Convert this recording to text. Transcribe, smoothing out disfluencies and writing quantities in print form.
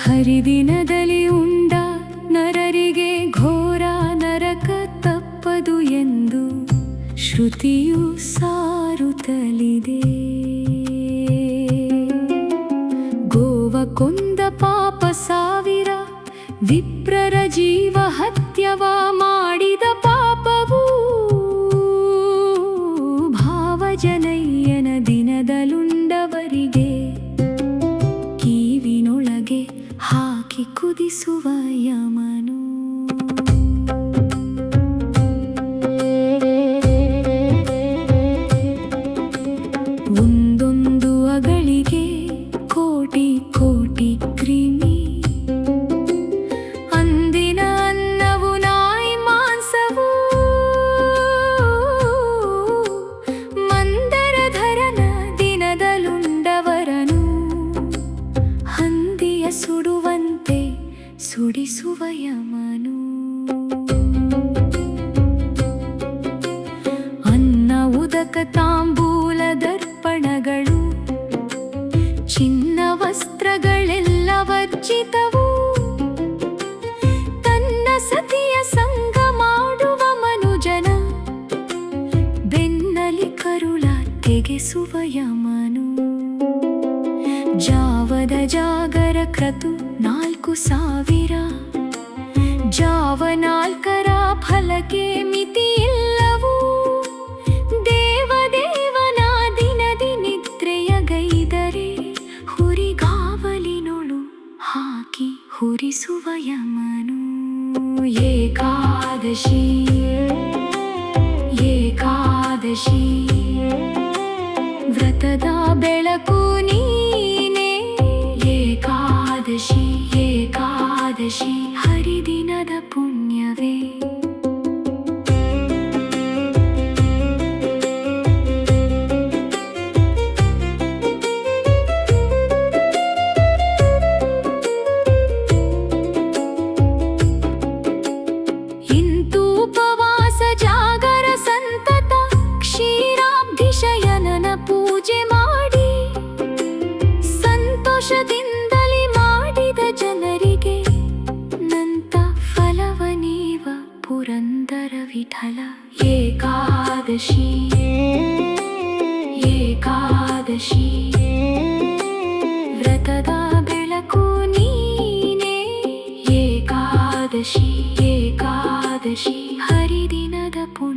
ಹರಿದಿನದಲ್ಲಿ ಉಂಡ ನರರಿಗೆ ಘೋರ ನರಕ ತಪ್ಪದು ಎಂದು ಶ್ರುತಿಯು ಸಾರುತ್ತಲಿದೆ. ಗೋವ ಕೊಂದ ಪಾಪ ಸಾವಿರ, ವಿಪ್ರರ ಜೀವ ಹತ್ಯವ ಮಾಡಿದ ಪಾಪವು ಭಾವಜನಯ್ಯನ ದಿನದಲುಂಡವರಿಗೆ ಕೀವಿನೊಳಗೆ ಹಾಕಿ ಕುದಿಸುವ ಯಮನು. ಒಂದೊಂದು ಅಗಳಿಗೆ ಕೋಟಿ ಕೋಟಿ ಕ್ರಿಮಿ, ಅಂದಿನ ಅನ್ನವು ನಾಯಿ ಮಾಂಸವು ಮಂದರಧರನ ದಿನದಲುಂಡವರನು ಹಂದಿಯ ಸುಡುವಂತೆ ಸುಡಿಸುವ ಯಮನು. ಅನ್ನ ಉದಕ ತಾಂಬೂಲ ದರ್ಪಣಗಳು, ಚಿನ್ನ ವಸ್ತ್ರಗಳೆಲ್ಲ ವರ್ಜಿತವು. ತನ್ನ ಸತಿಯ ಸಂಗ ಮಾಡುವ ಮನುಜನ ಬೆನ್ನಲಿ ಕರುಳ ತೆಗೆಸುವ ಯಮನು. ಜಾವದ ಜಾಗರ ಕ್ರತು 4,000, ಜಾವ 4ರ ಫಲಕ್ಕೆ ಮಿತಿಯಿಲ್ಲವು. ದೇವದೇವನ ದಿನದಿ ನಿದ್ರೆಯ ಗೈದರೆ ಹುರಿಗಾವಲಿನೊಳು ಹಾಕಿ ಹುರಿಸುವ ಯಮನು. ಏಕಾದಶಿ ಏಕಾದಶಿ ವ್ರತದ ಬೆಳಕು ನೀನೇ. ಏಕಾದಶಿ ಏಕಾದಶಿ ಹರಿದಿನದ ಪುಣ್ಯವೇ. ಇಂತು ಉಪವಾಸ ಜಾಗರ ಸಂತತ ಕ್ಷೀರಾಬ್ಧಿಶಯನನ ಪೂಜೆ ಮಾಡಿ ಸಂತೋಷದಿಂದಲಿ ಮಾಡಿದ ಜನರಿಗೆ ನಂತ ಫಲವ ನೀವ ಪುರಂದರ ವಿಠಲ. ಏಕಾದಶಿ ಏಕಾದಶಿ ವ್ರತದ ಬೆಳಕು ನೀನೇ. ಏಕಾದಶಿ ಏಕಾದಶಿ ಹರಿದಿನದ ಪುಣ್ಯ.